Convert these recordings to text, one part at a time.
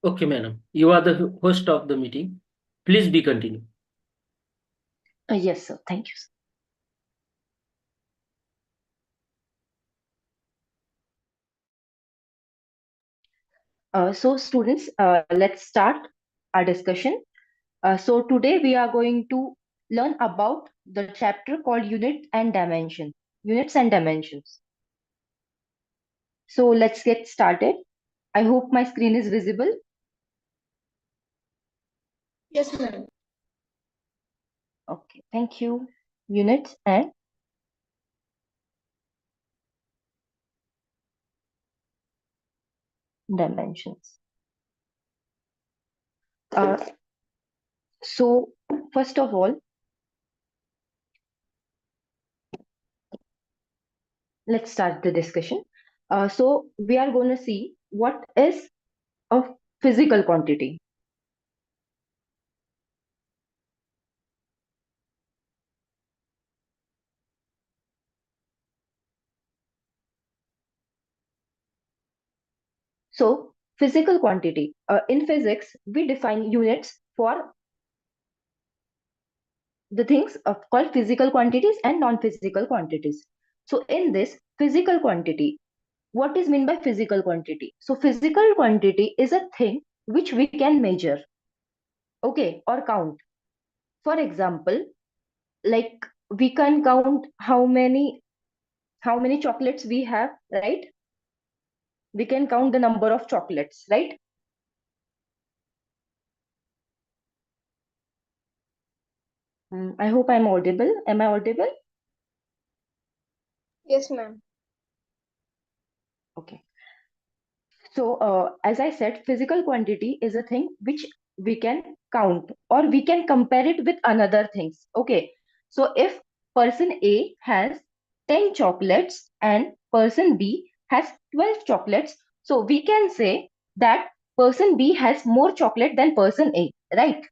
Okay, madam. You are the host of the meeting. Please be continued. Yes, sir. Thank you, sir. So students, let's start our discussion. So today we are going to learn about the chapter called Units and Dimensions. So let's get started. I hope my screen is visible. Yes, ma'am. Okay, thank you. Units and dimensions. So first of all, let's start the discussion. So we are going to see what is a physical quantity. So physical quantity. In physics, we define units for the things called physical quantities and non-physical quantities. So in this physical quantity, what is meant by physical quantity? So physical quantity is a thing which we can measure, okay, or count. For example, like we can count how many chocolates we have, right? We can count the number of chocolates, right? I hope I'm audible. Am I audible? Yes, ma'am. Okay. So, as I said, physical quantity is a thing which we can count or we can compare it with another things. Okay. So, if person A has 10 chocolates and person B has 12 chocolates, so we can say that person B has more chocolate than person A, right?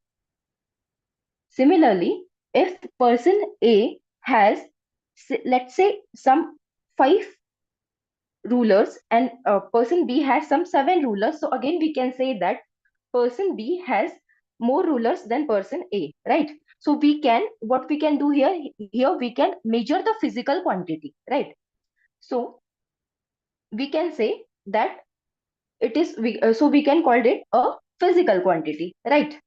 Similarly, if person A has, let's say, some five rulers and person B has some seven rulers. So again, we can say that person B has more rulers than person A, right? So what we can do here we can measure the physical quantity, right? So we can say that so we can call it a physical quantity, right?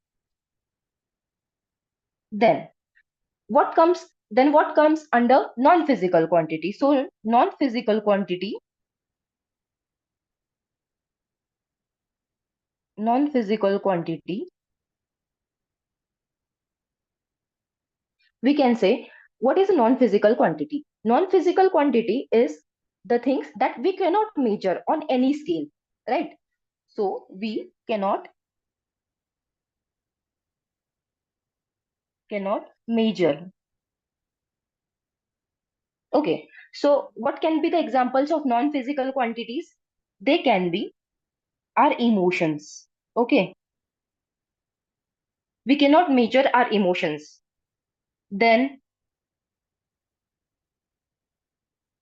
Then what comes under non-physical quantity? So non-physical quantity, we can say, what is a non-physical quantity? Non-physical quantity is the things that we cannot measure on any scale, right? So we cannot measure. Okay. So what can be the examples of non-physical quantities? They can be our emotions. Okay. We cannot measure our emotions. Then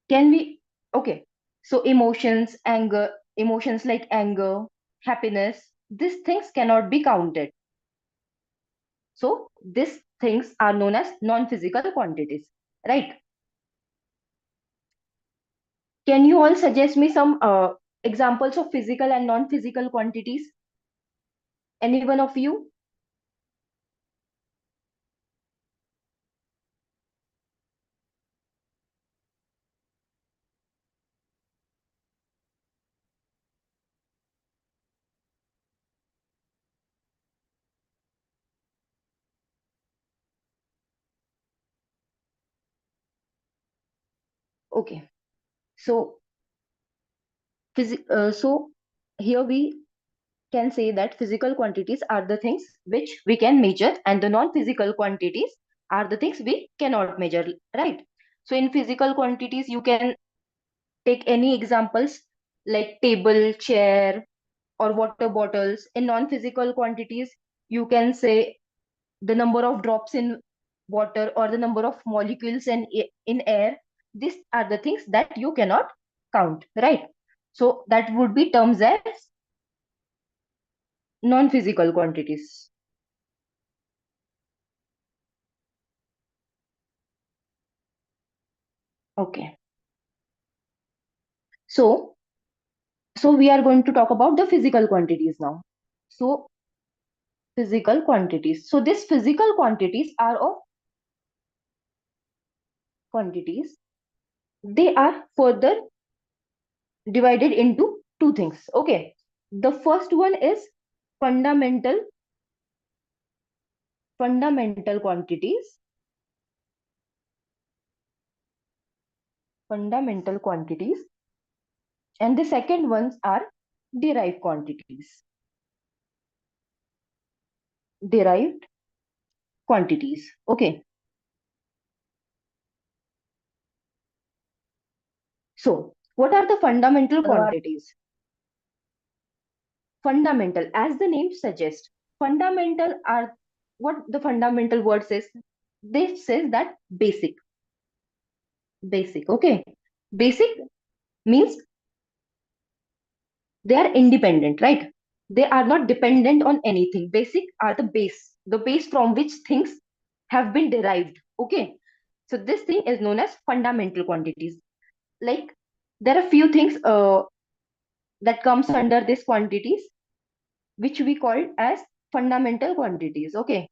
can we, okay. So emotions like anger, happiness, these things cannot be counted. So these things are known as non-physical quantities, right? Can you all suggest me some examples of physical and non-physical quantities? Any one of you? Okay. So, so here we can say that physical quantities are the things which we can measure, and the non-physical quantities are the things we cannot measure, right? So in physical quantities, you can take any examples like table, chair, or water bottles. In non-physical quantities, you can say the number of drops in water or the number of molecules in air. These are the things that you cannot count, right? So that would be terms as non-physical quantities. Okay. So we are going to talk about the physical quantities now. So physical quantities. So these physical quantities are of quantities. They are further divided into two things. Okay. The first one is fundamental fundamental quantities. Fundamental quantities. And the second ones are derived quantities. Derived quantities. Okay. So what are the fundamental quantities? Fundamental, as the name suggests, fundamental are what the fundamental word says. This says that basic. Basic. Okay. Basic means they are independent, right? They are not dependent on anything. Basic are the base from which things have been derived. Okay. So this thing is known as fundamental quantities. Like there are few things that comes under these quantities, which we call as fundamental quantities. Okay.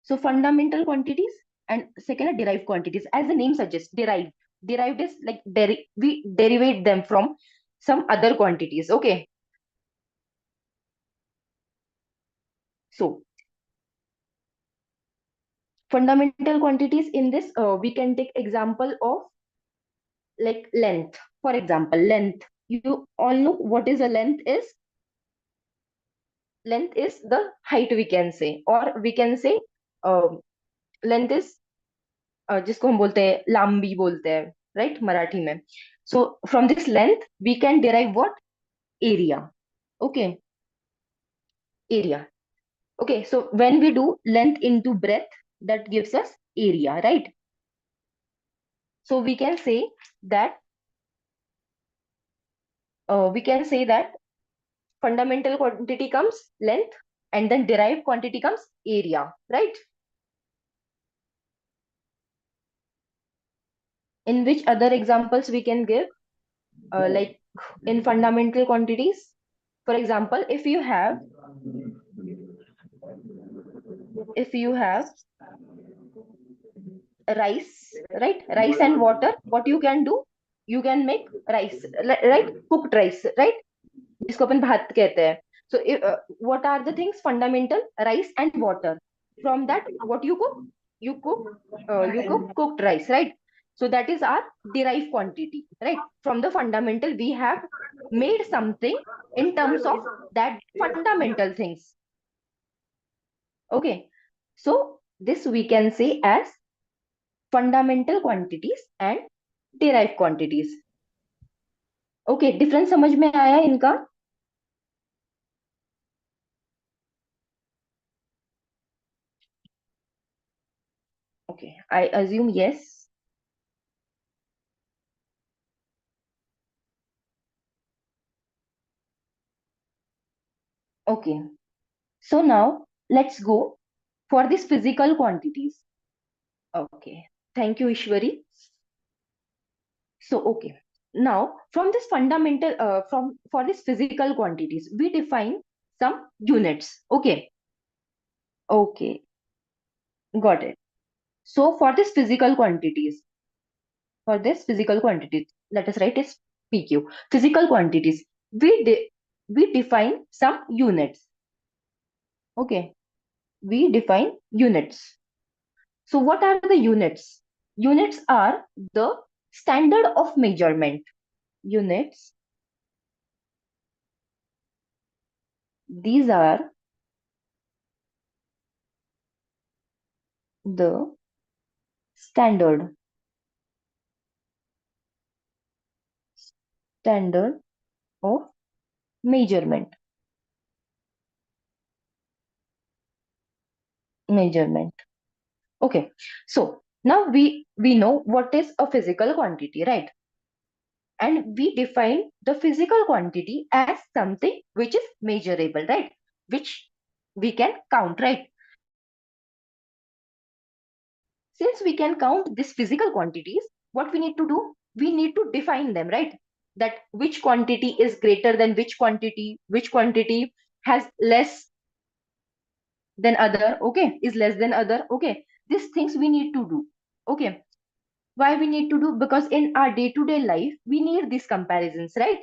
So fundamental quantities and second are derived quantities. As the name suggests, derived. Derived is like we derivate them from some other quantities. Okay. So fundamental quantities in this, we can take example of like length. For example, length. You all know what is a length is. Length is the height, we can say, or we can say length is जिसको हम बोलते हैं लाम्बी बोलते हैं right Marathi में so from this length we can derive what area okay area okay so when we do length into breadth that gives us area right so we can say that fundamental quantity comes length and then derived quantity comes area right in which other examples we can give like in fundamental quantities for example if you have rice right rice and water what you can do you can make rice right cooked rice right जिसको अपन भात कहते हैं so what are the things fundamental rice and water from that what you cook cooked rice right so that is our derived quantity right from the fundamental we have made something in terms of that fundamental things okay so this we can say as fundamental quantities and derived quantities okay difference समझ में आया इनका okay I assume yes okay so now let's go for these physical quantities okay thank you Ishwari so okay now from this fundamental from for these physical quantities we define some units okay got it so for this physical quantities let us write as pq physical quantities we define some units okay we define units so what are the units units are the standard of measurement. Units, these are the standard standard of measurement. Measurement. Okay. So now we know what is a physical quantity, right? And we define the physical quantity as something which is measurable, right? Which we can count, right? Since we can count these physical quantities, what we need to do? We need to define them, right? That which quantity is greater than which quantity has less than other, okay, is less than other, okay. These things we need to do, okay. Why we need to do? Because in our day-to-day life, we need these comparisons, right?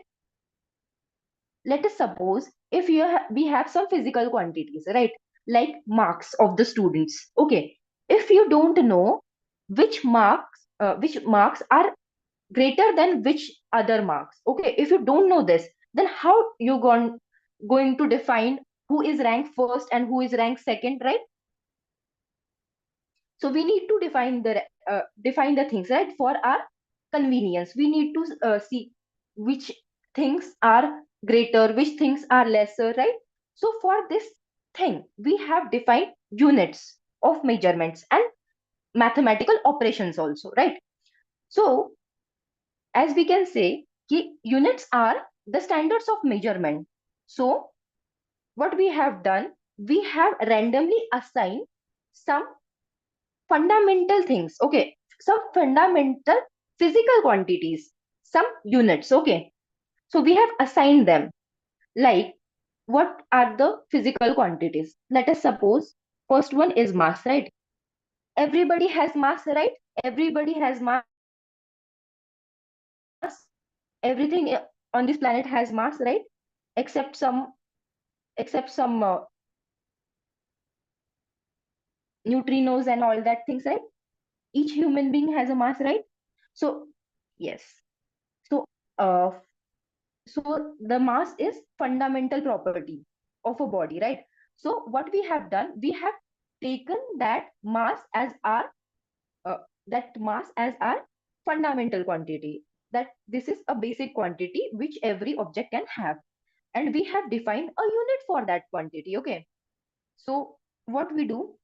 Let us suppose if we have some physical quantities, right? Like marks of the students, okay. If you don't know which marks are greater than which other marks, okay, if you don't know this, then how you going to define who is ranked first and who is ranked second, right? So we need to define the things, right? For our convenience, we need to see which things are greater, which things are lesser, right? So for this thing, we have defined units of measurements and mathematical operations also, right? So as we can say, units are the standards of measurement. So what we have done, we have randomly assigned some fundamental things, okay, some fundamental physical quantities, some units, okay. So we have assigned them. Like, what are the physical quantities? Let us suppose first one is mass, right? Everybody has mass, right? Everybody has mass. Everything on this planet has mass, right? Except some neutrinos and all that things, right? Each human being has a mass, right? So yes. So uh, so the mass is fundamental property of a body, right? So what we have done, we have taken uh, that mass as our fundamental quantity, that this is a basic quantity which every object can have, and we have defined a unit for that quantity, okay. So what we do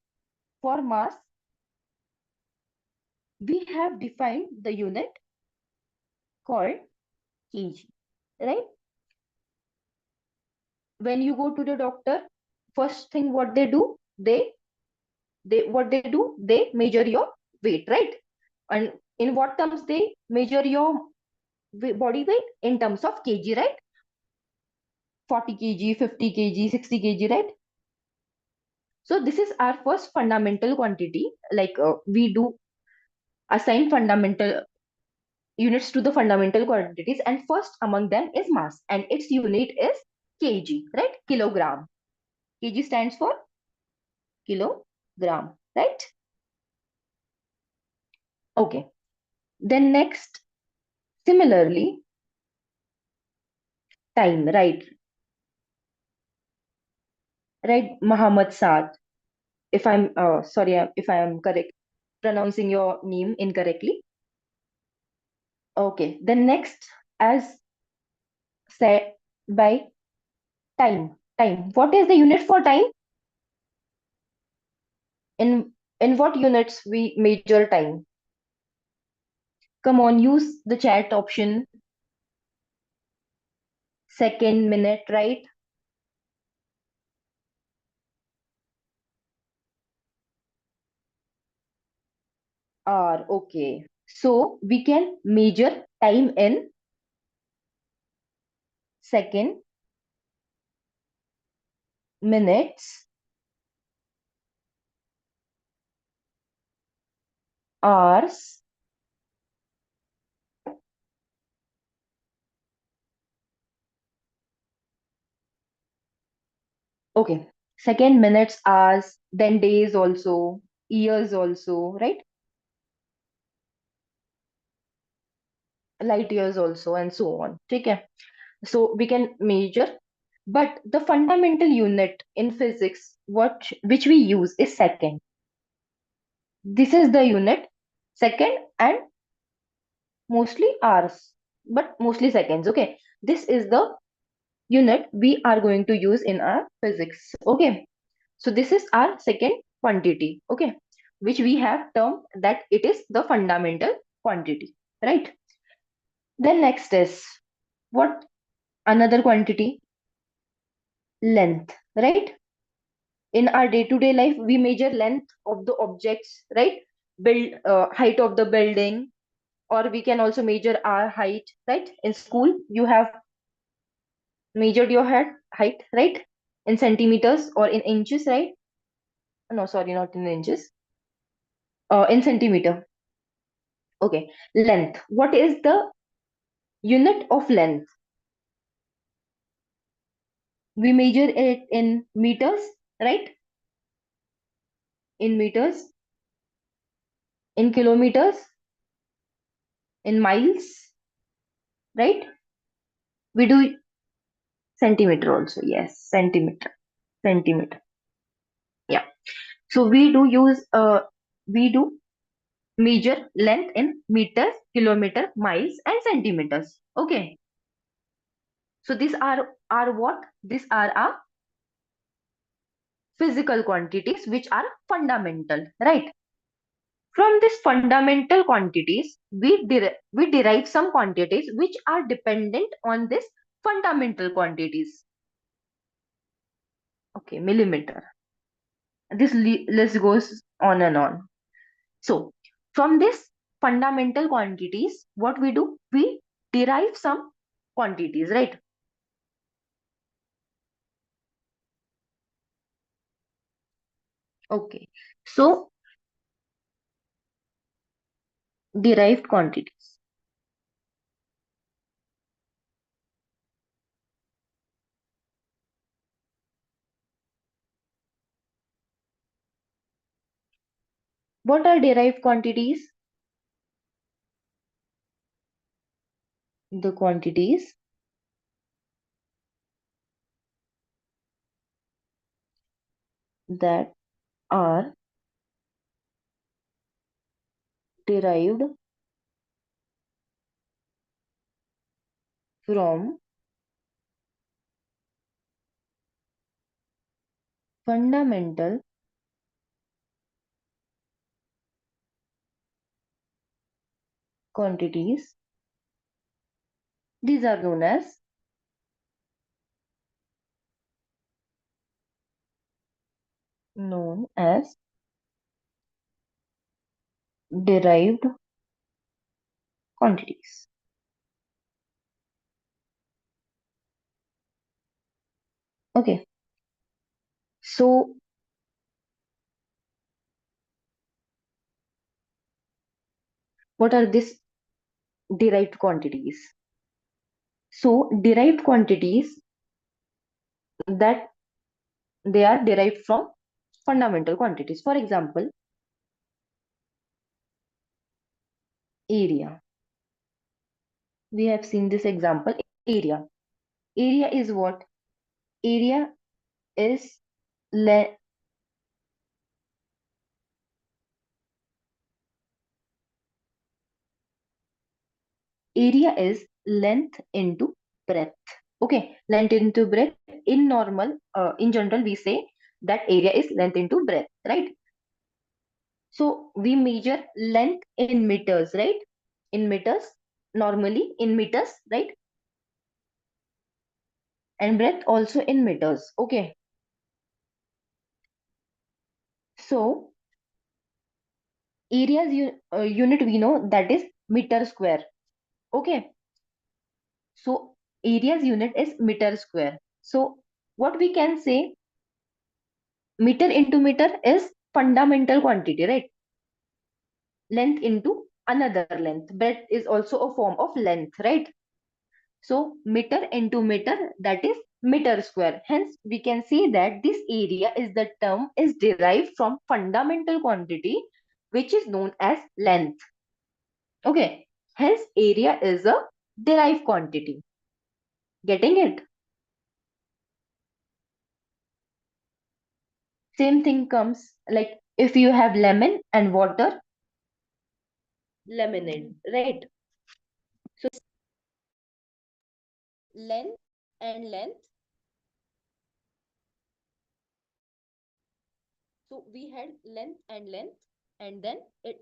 for mass, we have defined the unit called kg, right? When you go to the doctor, first thing what they do, they what they do, they measure your weight, right? And in what terms they measure your body weight? In terms of kg, right? 40 kg, 50 kg, 60 kg, right? So this is our first fundamental quantity. Like we do assign fundamental units to the fundamental quantities, and first among them is mass, and its unit is kg, right? Kilogram. Kg stands for kilogram, right? Okay. Then next, similarly, time, right? Right, Muhammad Saad. If I'm sorry, if I am correct pronouncing your name incorrectly. Okay. Then next, as said by time. Time. What is the unit for time? In what units we measure time? Come on, use the chat option. Second, minute, right? Hour. Okay. So we can measure time in second, minutes, hours. Okay. Second, minutes, hours, then days also, years also, right? light years also, and so on. Okay, so we can measure, but the fundamental unit in physics which we use is second. This is the unit second, and mostly hours, but mostly seconds. Okay, this is the unit we are going to use in our physics. Okay, so this is our second quantity. Okay, which we have termed that it is the fundamental quantity, right? Then next is what? Another quantity, length, right? In our day-to-day life, we measure length of the objects, right? Build height of the building, or we can also measure our height, right? In school you have measured your head height, right? In centimeters or in inches, right? No, sorry, not in inches. In centimeter. Okay, length. What is the unit of length? We measure it in meters, right? In meters, in kilometers, in miles, right? We do centimeter also. Yes, centimeter, centimeter. Yeah. So we do measure length in meters, kilometer, miles, and centimeters. Okay. So these are what? These are our physical quantities which are fundamental, right? From these fundamental quantities, we derive some quantities which are dependent on this fundamental quantities. Okay, millimeter. This list goes on and on. So, from this fundamental quantities, what we do? We derive some quantities, right? Okay. So, derived quantities. What are derived quantities? The quantities that are derived from fundamental quantities. These are known as derived quantities. Okay. So, what are these derived quantities? So, derived quantities that they are derived from fundamental quantities. For example, area. We have seen this example, area. Area is what? Area is le area is length into breadth. Okay, length into breadth. In general, we say that area is length into breadth, right? So we measure length in meters, right? In meters, normally in meters, right? And breadth also in meters. Okay. So unit we know that is meter square. Okay. So area's unit is meter square. So what we can say, meter into meter is fundamental quantity, right? Length into another length. Breadth is also a form of length, right? So meter into meter, that is meter square. Hence, we can say that this area is the term is derived from fundamental quantity, which is known as length. Okay. Hence, area is a derived quantity. Getting it? Same thing comes like if you have lemon and water, lemonade, right? So length and length. So we had length, and then it.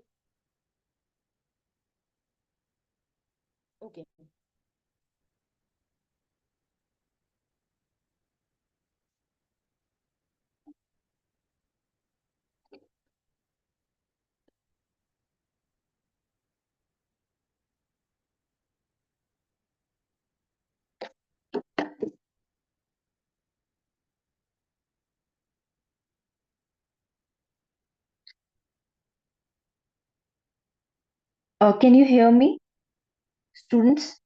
Okay. Can you hear me, students?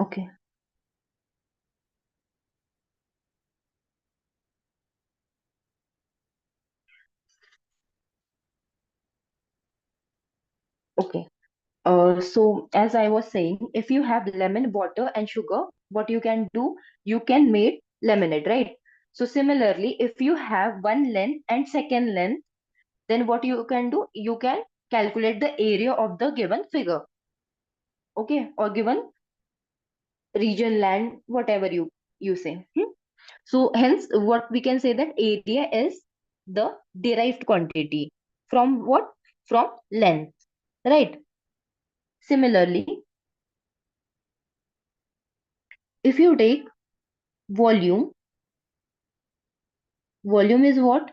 Okay. Okay. So as I was saying, if you have lemon, water, and sugar, what you can do, you can make lemonade, right? So similarly, if you have one length and second length, then what you can do, you can calculate the area of the given figure, okay, or given region, land, whatever you say. So hence, what we can say that area is the derived quantity from what? From length, right? Similarly, if you take volume, volume is what?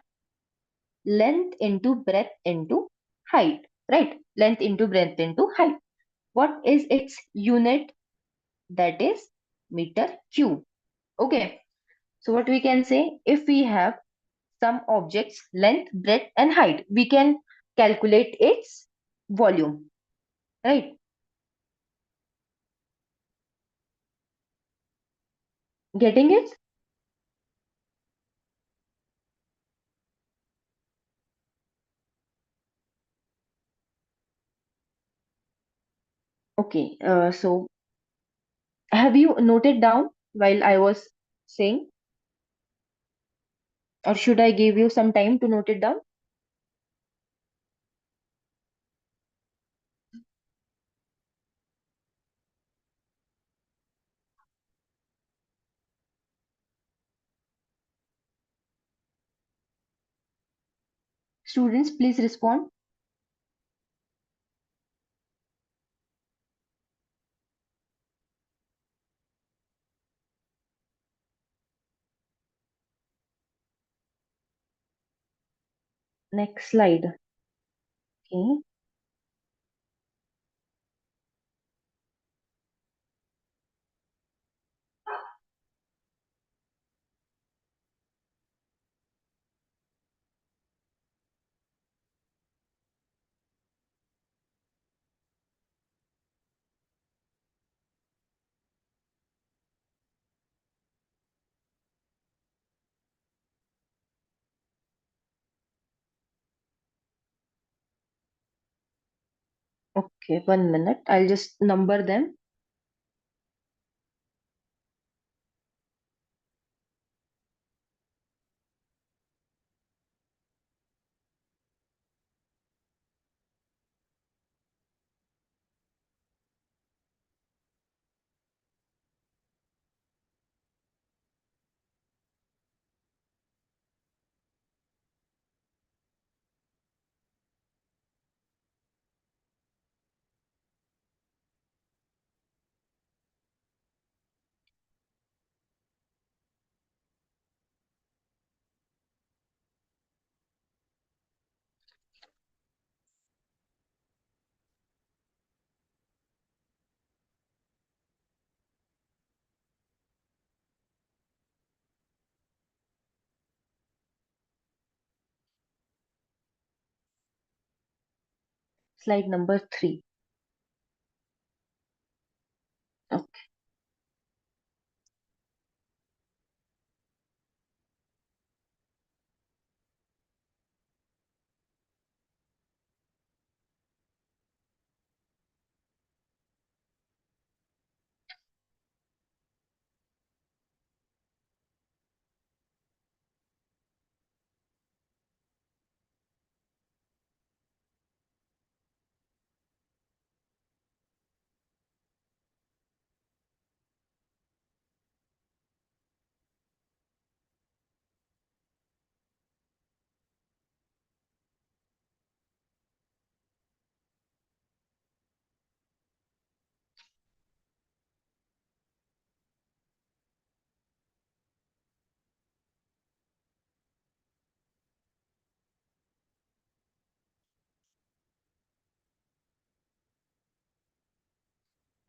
Length into breadth into height, right? Length into breadth into height. What is its unit? That is meter cube. Okay. So what we can say, if we have some objects length, breadth, and height, we can calculate its volume, right? Getting it? Okay. So have you noted down while I was saying, or should I give you some time to note it down? Students, please respond. Next slide. Okay. Okay, 1 minute. I'll just number them. Slide number 3. Okay.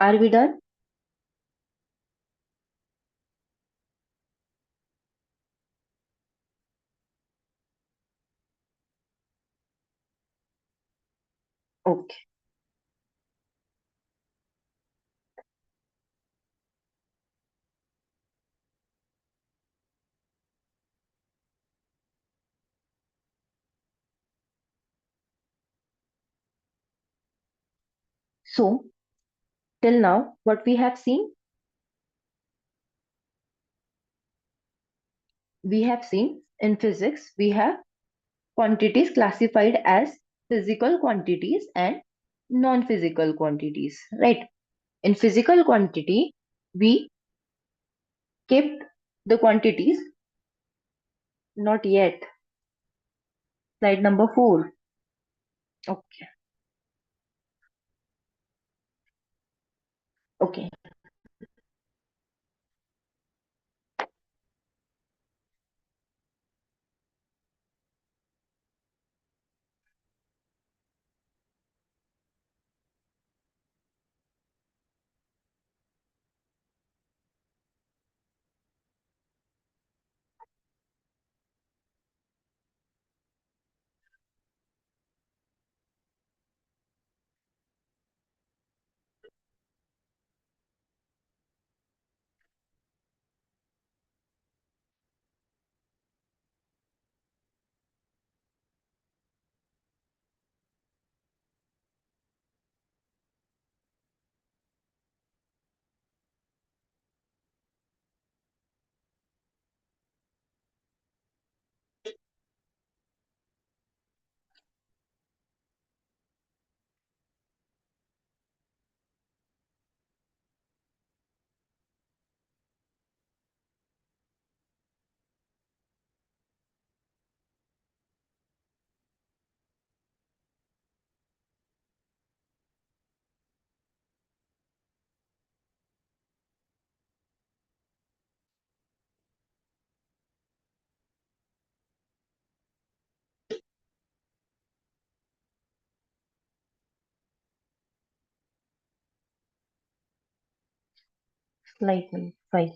Are we done? Okay. So till now, what we have seen? We have seen in physics, we have quantities classified as physical quantities and non-physical quantities, right? In physical quantity, we kept the quantities, not yet. Slide number 4. Okay. Okay. Slide number 5.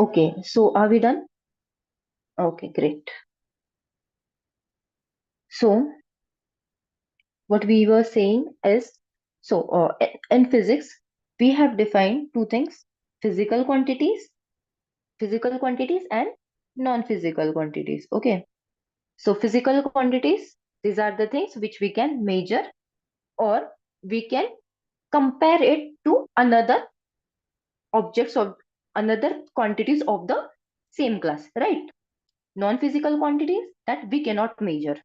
Okay, so are we done? Okay, great. So what we were saying is, so in physics, we have defined two things: physical quantities, and non-physical quantities. Okay, so physical quantities, these are the things which we can measure, or we can compare it to another objects of another quantities of the same class, right? Non-physical quantities that we cannot measure,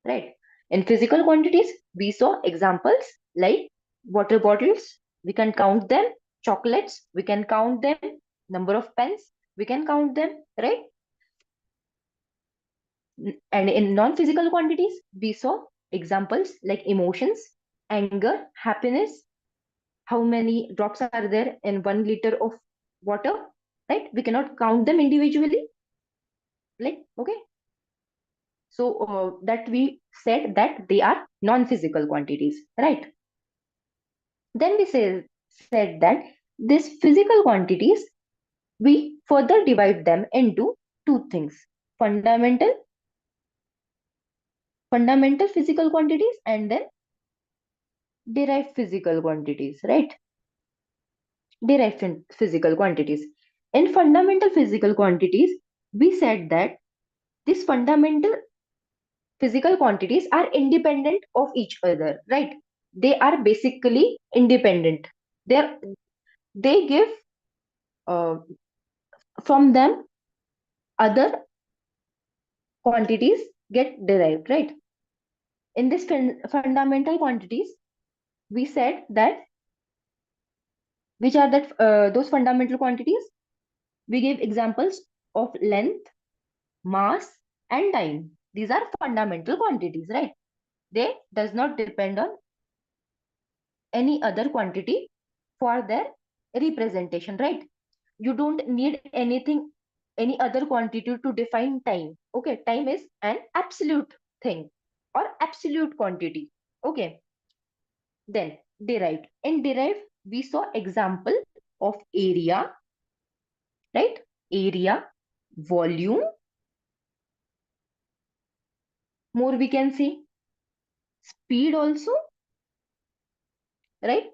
right? In physical quantities, we saw examples like water bottles, we can count them; chocolates, we can count them; number of pens, we can count them, right? And in non-physical quantities, we saw examples like emotions, anger, happiness, how many drops are there in 1 liter of water, right? We cannot count them individually, like, okay. So that we said that they are non-physical quantities, right? Then we said that these physical quantities, we further divide them into two things: fundamental physical quantities and then derived physical quantities, right? Physical quantities. In fundamental physical quantities, we said that these fundamental physical quantities are independent of each other, right? They are basically independent. They're, they give uh, from them other quantities get derived, right? In this fundamental quantities, we said that which are that those fundamental quantities? We gave examples of length, mass, and time. These are fundamental quantities, right? They does not depend on any other quantity for their representation, right? You don't need any other quantity to define time. Okay, time is an absolute thing or absolute quantity. Okay, then derived. In derived, we saw example of area, right? Area, volume, more we can see speed also, right?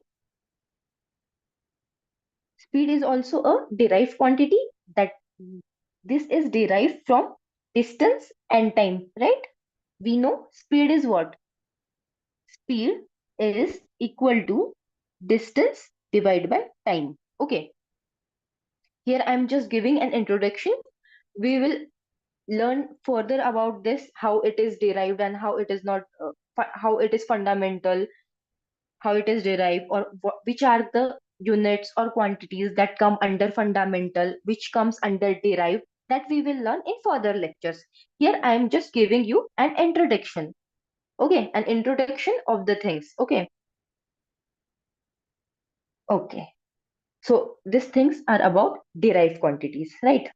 Speed is also a derived quantity that this is derived from distance and time, right? We know speed is what? Speed is equal to distance divided by time. Okay, here I'm just giving an introduction. We will learn further about this, how it is derived and how it is not, how it is fundamental, how it is derived, or which are the units or quantities that come under fundamental, which comes under derived, that we will learn in further lectures. Here I am just giving you an introduction. Okay, an introduction of the things. Okay, okay. So these things are about derived quantities, right?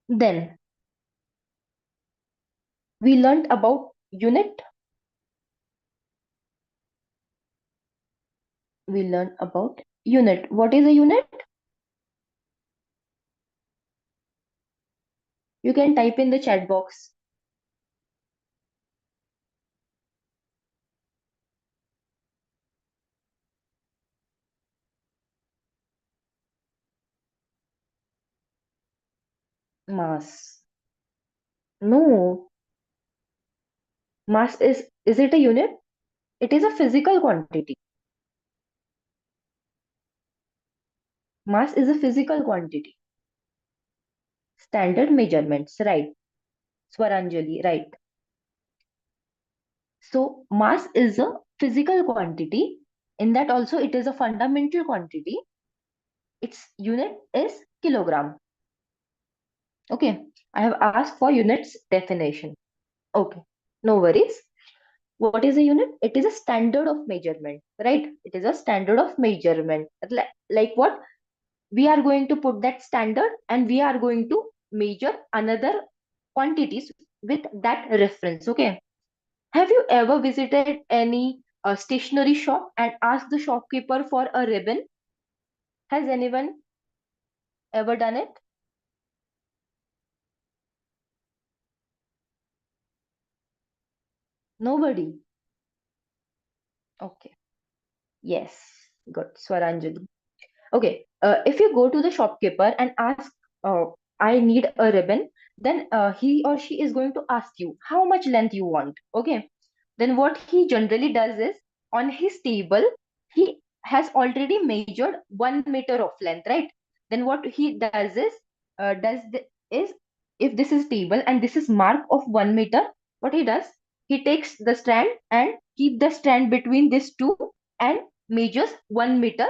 Then we learned about unit. We learned about unit. What is a unit? You can type in the chat box. Mass. No, mass is it a unit? It is a physical quantity. Mass is a physical quantity. Standard measurements, right? Swaranjali, right? So mass is a physical quantity. In that also it is a fundamental quantity. Its unit is kilogram. Okay, I have asked for units definition. Okay, no worries. What is a unit? It is a standard of measurement, right? It is a standard of measurement. Like what? We are going to put that standard and we are going to measure another quantities with that reference. Okay. Have you ever visited any stationery shop and asked the shopkeeper for a ribbon? Has anyone ever done it? Nobody. Okay. Yes. Good. Swaranjali. Okay, if you go to the shopkeeper and ask, I need a ribbon, then he or she is going to ask you how much length you want. Okay, then what he generally does is on his table, he has already measured 1 meter of length, right? Then what he does is, is if this is table and this is mark of 1 meter, what he does, he takes the strand and keep the strand between these two and measures 1 meter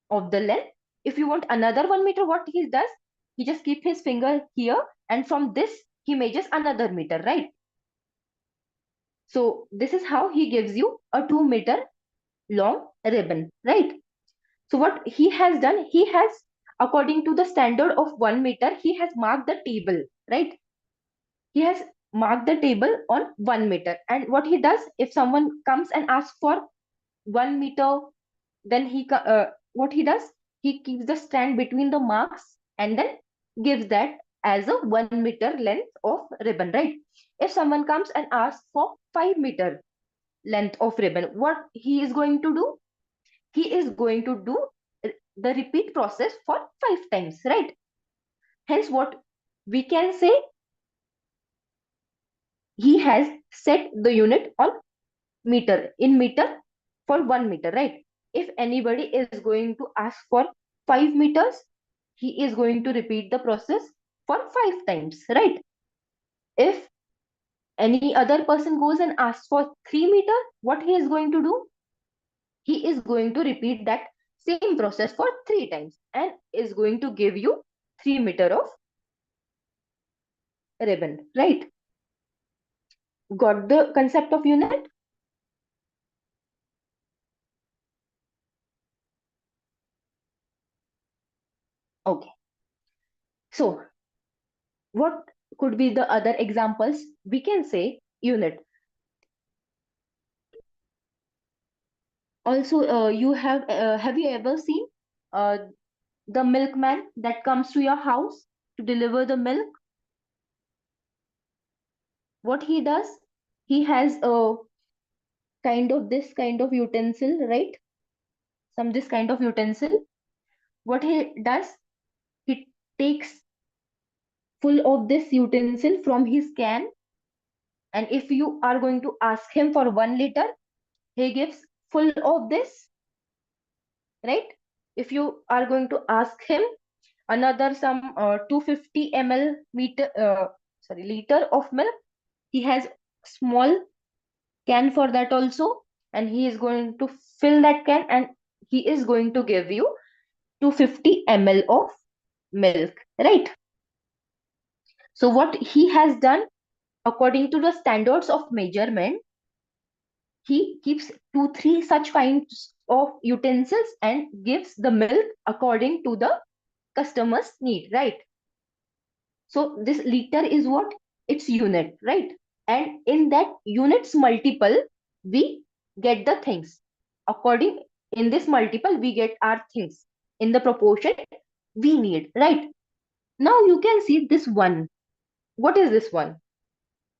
of the length. If you want another 1 meter, what he does, he just keep his finger here and from this he measures another meter, right? So this is how he gives you a 2 meter long ribbon, right? So what he has done, he has, according to the standard of 1 meter, he has marked the table, right? He has marked the table on 1 meter. And what he does, if someone comes and asks for 1 meter then what he does, he keeps the stand between the marks and then gives that as a 1 meter length of ribbon, right? If someone comes and asks for 5 meter length of ribbon, what he is going to do? He is going to do the repeat process for 5 times, right? Hence, what we can say, he has set the unit on meter, in meter, for 1 meter, right? If anybody is going to ask for 5 meters, he is going to repeat the process for 5 times, right? If any other person goes and asks for 3 meter, what he is going to do? He is going to repeat that same process for 3 times and is going to give you 3 meter of ribbon, right? Got the concept of unit? Okay. So, what could be the other examples? We can say unit. Also, have you ever seen uh, the milkman that comes to your house to deliver the milk? What he does, he has a this kind of utensil, right? Some this kind of utensil. What he does, he takes full of this utensil from his can, and if you are going to ask him for 1 liter, he gives full of this, right? If you are going to ask him another some 250 ml liter of milk, he has small can for that also, and he is going to fill that can and he is going to give you 250 ml of milk, right? So what he has done, according to the standards of measurement, he keeps 2 3 such kinds of utensils and gives the milk according to the customer's need, right? So this liter is what? It's unit, right? And in that units multiple, we get the things. According in this multiple, we get our things in the proportion we need, right? Now you can see this one. What is this one?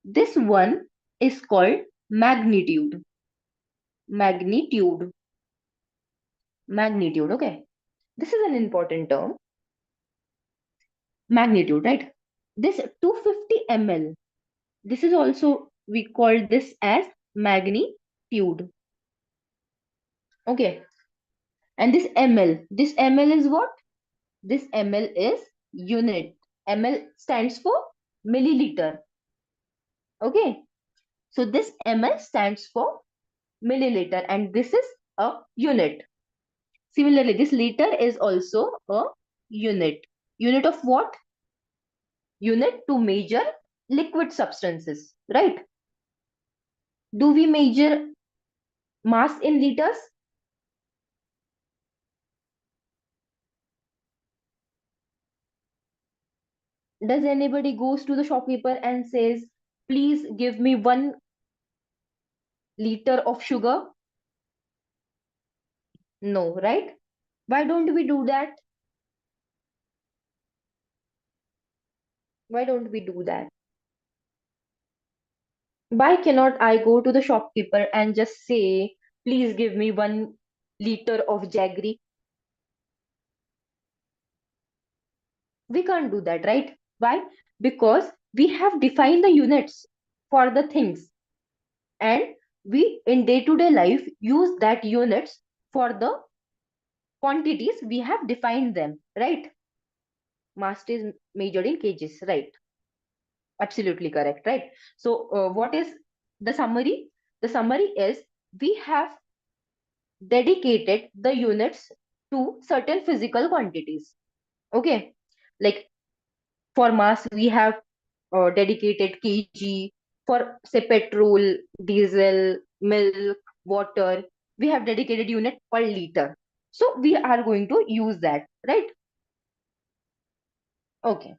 This one is called magnitude. Magnitude. Magnitude, okay. This is an important term. Magnitude, right? This 250 ml, this is also, we call this as magnitude. Okay. And this ml is what? This ml is unit. Ml stands for milliliter. Okay. So this ml stands for milliliter and this is a unit. Similarly, this liter is also a unit. Unit of what? Unit to measure liquid substances, right? Do we measure mass in liters? Does anybody goes to the shopkeeper and says, please give me 1 liter of sugar? No, right? Why don't we do that? Why don't we do that? Why cannot I go to the shopkeeper and just say, please give me 1 liter of jaggery? We can't do that, right? Why? Because we have defined the units for the things, and we in day-to-day life use that units for the quantities we have defined them, right? Mass is measured in kgs, right? Absolutely correct, right? So what is the summary? The summary is, we have dedicated the units to certain physical quantities. Okay, like for mass we have dedicated kg. For say petrol, diesel, milk, water, we have dedicated unit per liter. So we are going to use that, right? Okay,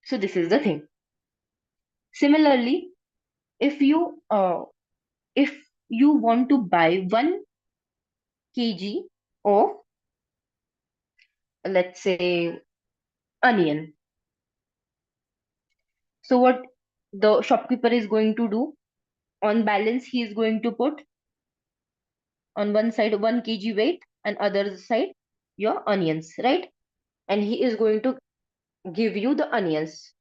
so this is the thing. Similarly, if you want to buy 1 kg of, let's say, onion. So what the shopkeeper is going to do, on balance he is going to put on one side 1 kg weight and other side your onions, right? And he is going to give you the onions.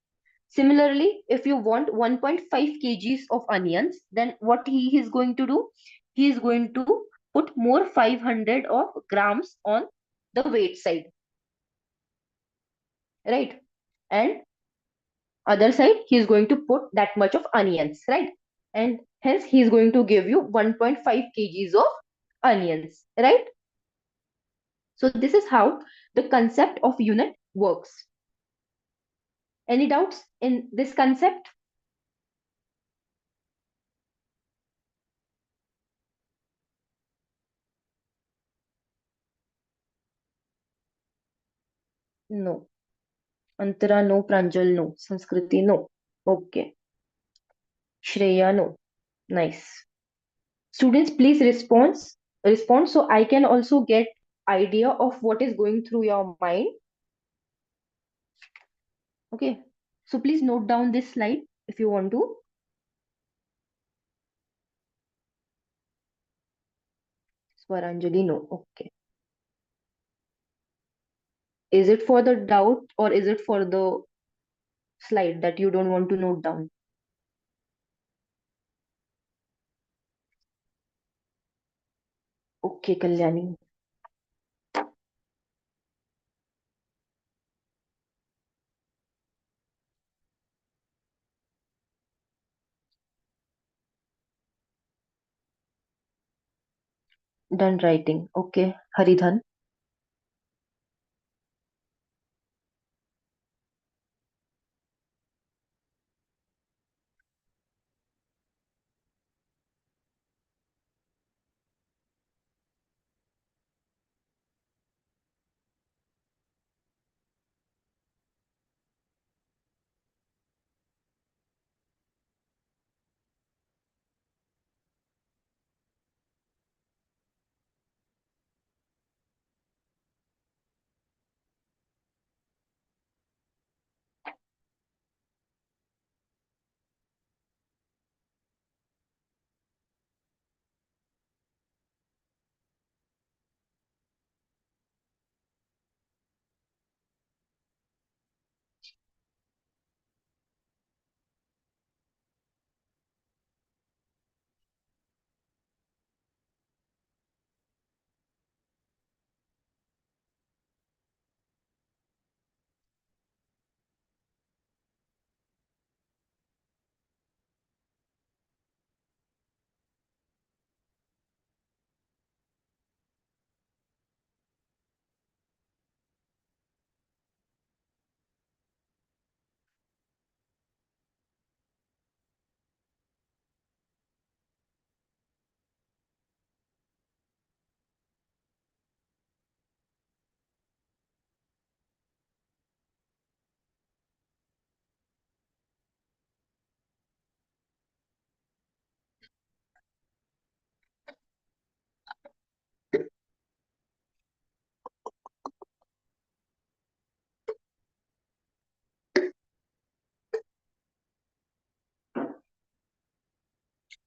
Similarly, if you want 1.5 kgs of onions, then what he is going to do? He is going to put more 500 of grams on the weight side, right? And other side, he is going to put that much of onions, right? And hence he is going to give you 1.5 kgs of onions, right? So this is how the concept of unit works. Any doubts in this concept? No. Antara, no. Pranjal, no. Sanskriti, no. Okay. Shreya, no. Nice. Students, please respond so I can also get idea of what is going through your mind. Okay. So please note down this slide if you want to. Swaranjali, no. Okay. Is it for the doubt or is it for the slide that you don't want to note down? Okay, Kalyani. Done writing. Okay. Haridhan.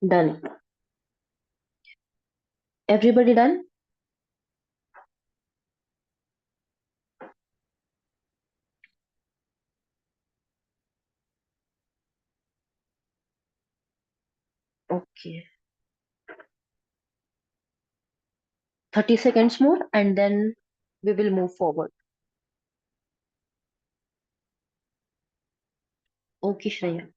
Done. Everybody done? Okay. 30 seconds more and then we will move forward. Okay, Shreya.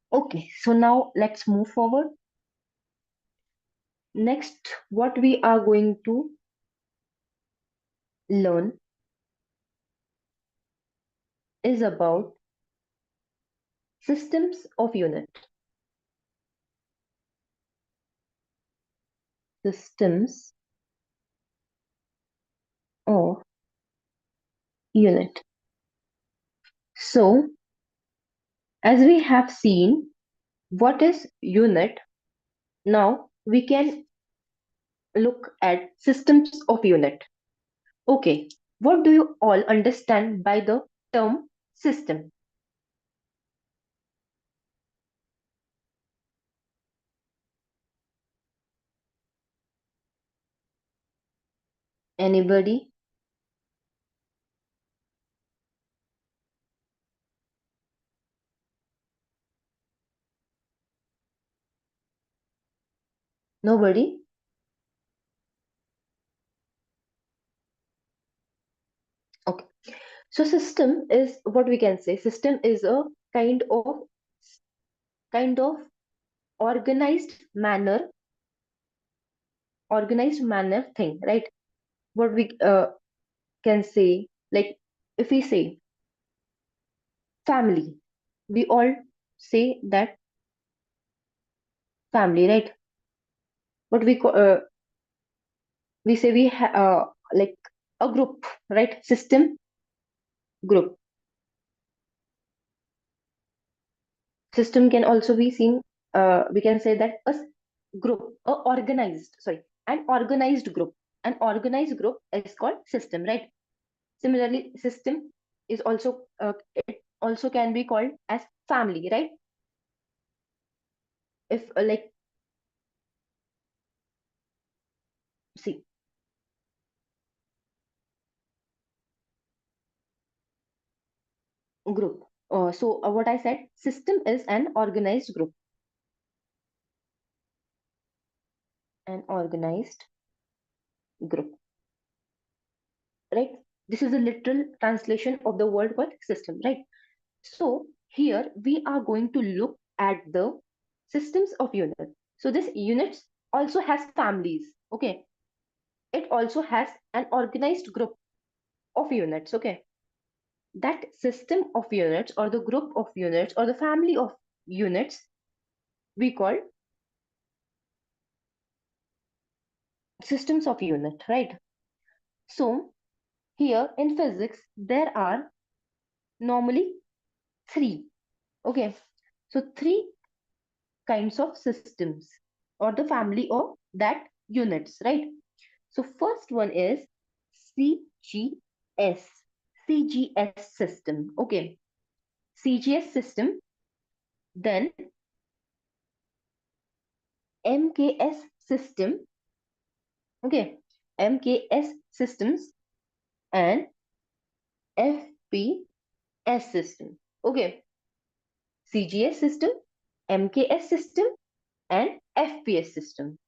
Okay, so now let's move forward. Next, what we are going to learn is about systems of unit. Systems of unit. So, as we have seen what is unit, now we can look at systems of unit. Okay, what do you all understand by the term system? Anybody? Nobody? Okay. So system is what we can say. System is a kind of kind of organized manner, organized manner thing, right? What we can say, like if we say family, we all say that family, right? What we say like a group, right? System group. System can also be seen. We can say that group, a organized, sorry, an organized group. An organized group is called system, right? Similarly, system is also it also can be called as family, right? If like see group. So what I said, system is an organized group, an organized group, right? This is a literal translation of the word called system, right? So here we are going to look at the systems of unit. So this units also has families, okay? It also has an organized group of units, okay? That system of units or the group of units or the family of units we call systems of unit, right? So here in physics there are normally three, okay? So three kinds of systems or the family of that units, right? So first one is CGS, CGS system, okay? CGS system, then MKS system, okay? MKS systems and FPS system, okay? CGS system, MKS system, and FPS system.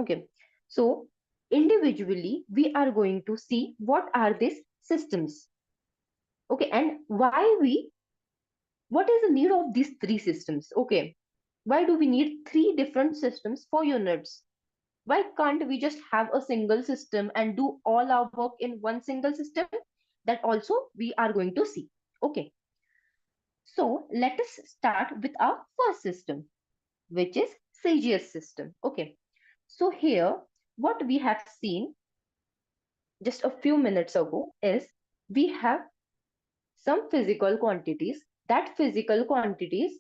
Okay, so individually, we are going to see what are these systems. Okay, and what is the need of these three systems? Okay, why do we need three different systems for units? Why can't we just have a single system and do all our work in one single system? That also we are going to see. Okay, so let us start with our first system, which is CGS system. Okay, so here what we have seen just a few minutes ago is we have some physical quantities. That physical quantities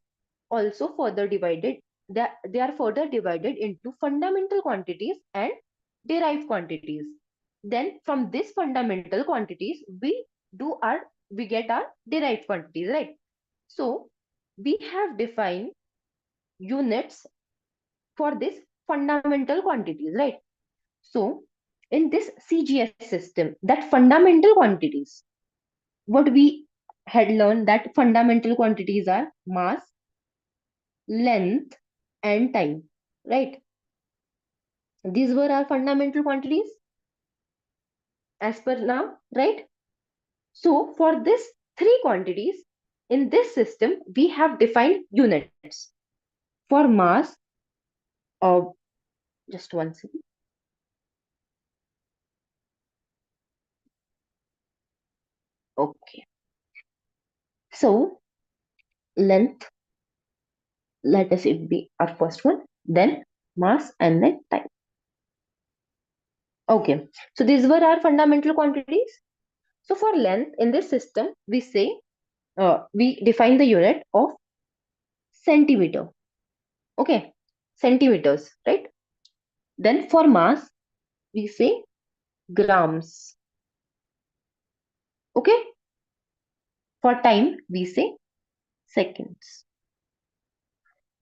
also further divided, they are further divided into fundamental quantities and derived quantities. Then from this fundamental quantities we get our derived quantities, right? So we have defined units for this fundamental quantities, right? So in this CGS system, that fundamental quantities, what we had learned that fundamental quantities are mass, length, and time, right? These were our fundamental quantities as per now, right? So for this three quantities in this system, we have defined units for mass of just one second. Okay. So length, let us it be our first one, then mass, and then time. Okay, so these were our fundamental quantities. So for length in this system, we say we define the unit of centimeter. Okay, centimeters, right? Then for mass, we say grams. Okay, for time, we say seconds.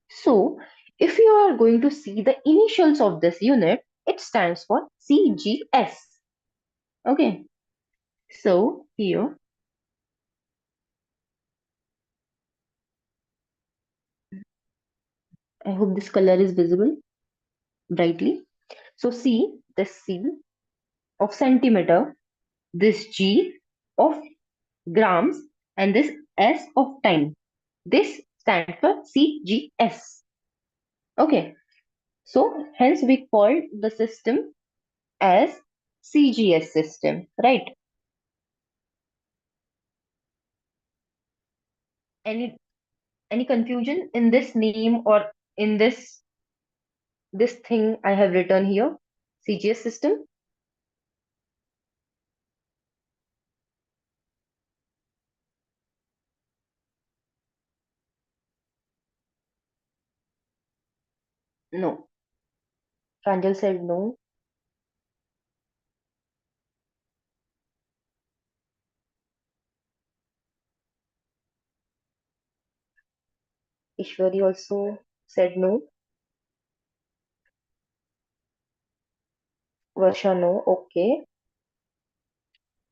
So if you are going to see the initials of this unit, it stands for CGS. Okay, so here, I hope this color is visible brightly. So C, this C of centimeter, this G of grams, and this S of time. This stands for CGS. Okay, so hence we called the system as CGS system, right? Any any confusion in this name or in this thing I have written here? CGS system? No. Pranjal said no. Ishwari also said no. Varsha no. Okay.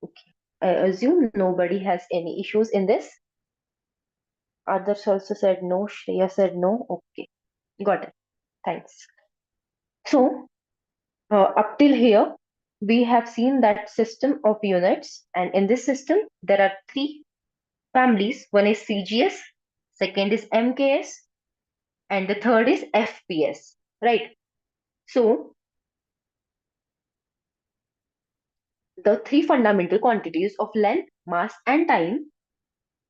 Okay. I assume nobody has any issues in this. Others also said no. Shreya said no. Okay. Got it. Thanks. So, up till here, we have seen that system of units, and in this system, there are three families. One is CGS, second is MKS, and the third is FPS, right? So, the three fundamental quantities of length, mass, and time,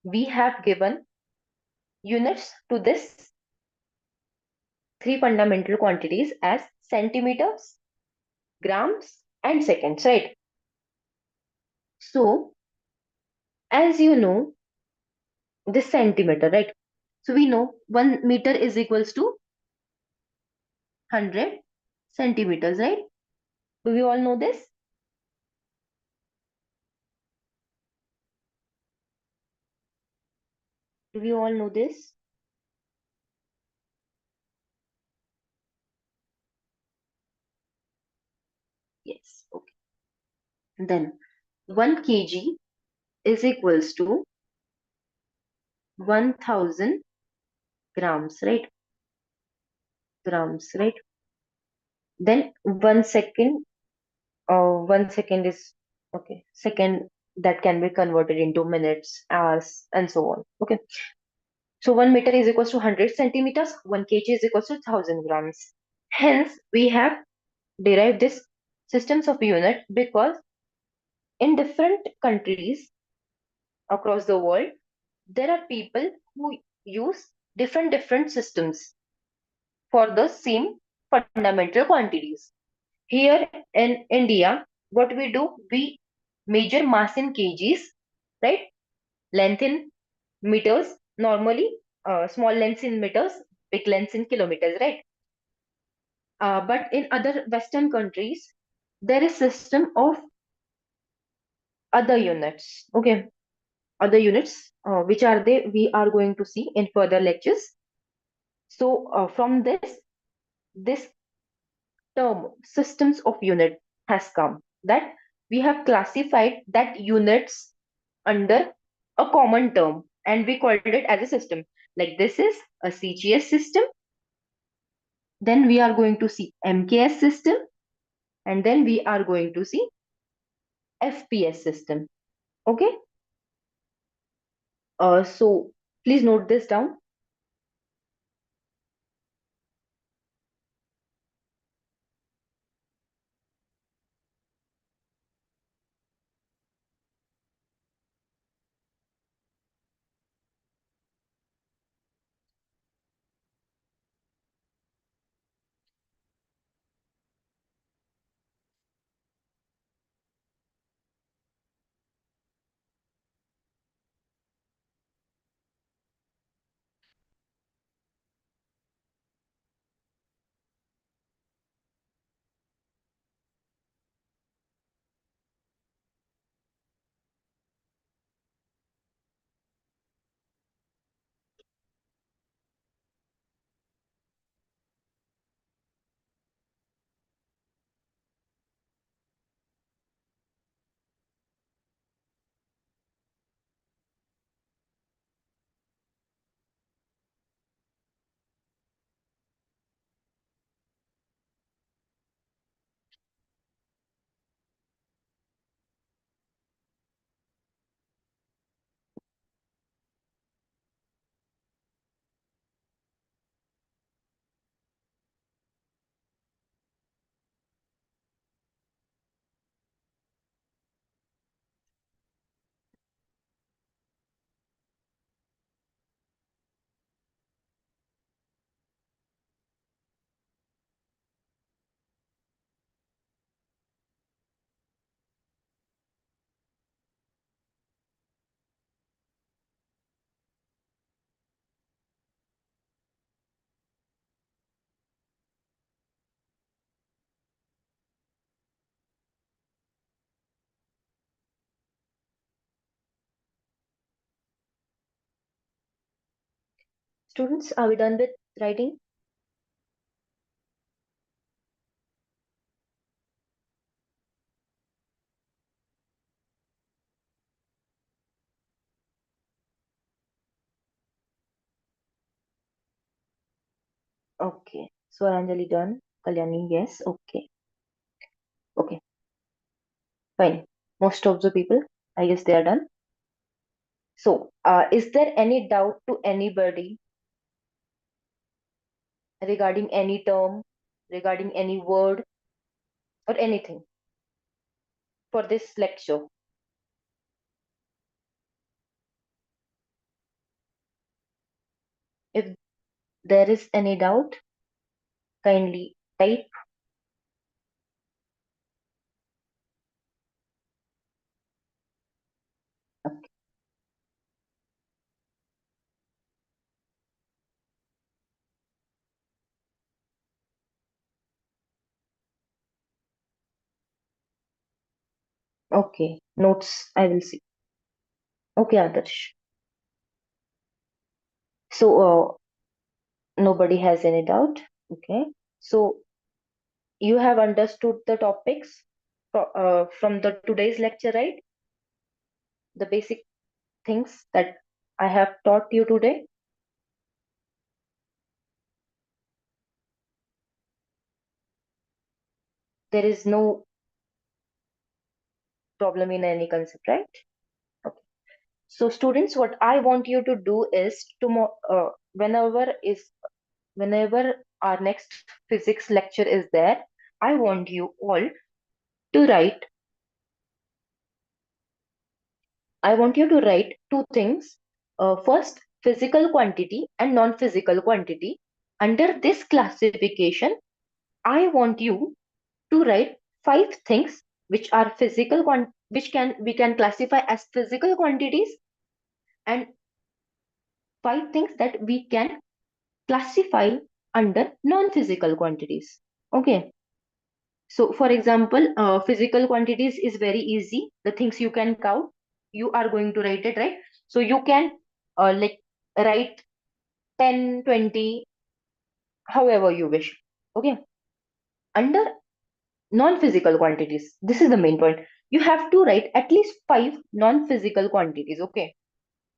we have given units to this three fundamental quantities as centimeters, grams, and seconds, right? So, as you know, this centimeter, right? So we know 1 meter is equals to 100 centimeters, right? Do we all know this? Do we all know this? Yes. Okay. Then 1 kg is equals to 1000 grams, right? Grams, right? Then 1 second, 1 second is okay. Second that can be converted into minutes, hours, and so on. Okay. So 1 meter is equals to 100 centimeters. 1 kg is equals to 1000 grams. Hence, we have derived this systems of unit because in different countries across the world, there are people who use different systems for the same fundamental quantities. Here in India, what we do, we measure mass in kgs, right? Length in meters, normally small lengths in meters, big lengths in kilometers, right? But in other Western countries, there is system of other units. Okay, other units, which are they? We are going to see in further lectures. So from this term systems of unit has come, that we have classified that units under a common term and we called it as a system. Like this is a CGS system, then we are going to see MKS system, and then we are going to see FPS system. Okay, so please note this down. Students, are we done with writing? Okay. Swaranjali done. Kalyani, yes. Okay. Okay. Fine. Most of the people, I guess they are done. So, is there any doubt to anybody regarding any term, regarding any word, or anything for this lecture? If there is any doubt, kindly type. Okay. Notes, I will see. Okay, Adarsh. So, nobody has any doubt. Okay. So, you have understood the topics from the today's lecture, right? The basic things that I have taught you today. There is no problem in any concept, right? Okay. So, students, what I want you to do is tomorrow, whenever our next physics lecture is there, I want you all to write. I want you to write two things. First, physical quantity and non-physical quantity. Under this classification, I want you to write five things which are which can we can classify as physical quantities, and five things that we can classify under non-physical quantities. Okay. So, for example, physical quantities is very easy. The things you can count, you are going to write it, right? So you can like write 10, 20, however you wish. Okay. Under non-physical quantities, this is the main point. You have to write at least five non-physical quantities. Okay.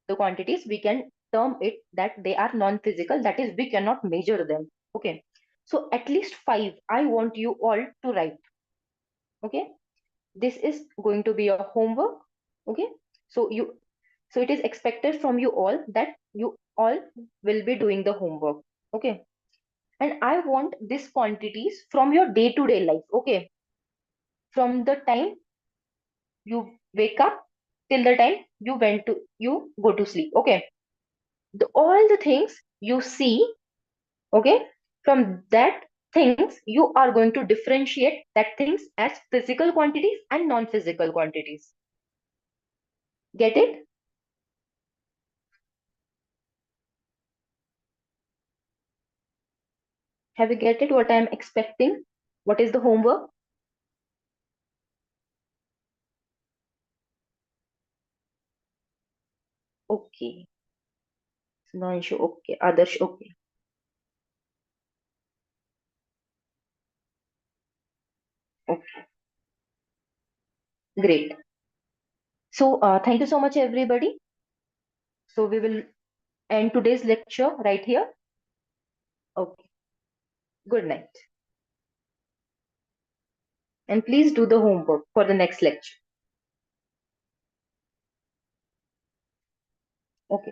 The quantities we can term it that they are non-physical, that is, we cannot measure them. Okay. So at least five, I want you all to write. Okay. This is going to be your homework. Okay. So it is expected from you all that you all will be doing the homework. Okay. And I want these quantities from your day to day life. Okay. From the time you wake up till the time you go to sleep. Okay. All the things you see. Okay. From that things you are going to differentiate that things as physical quantities and non-physical quantities. Get it? Have you get it what I am expecting? What is the homework? Okay. Sudanshu, okay. Adarsh, okay. Okay. Great. So thank you so much, everybody. So we will end today's lecture right here. Okay. Good night. And please do the homework for the next lecture. Okay.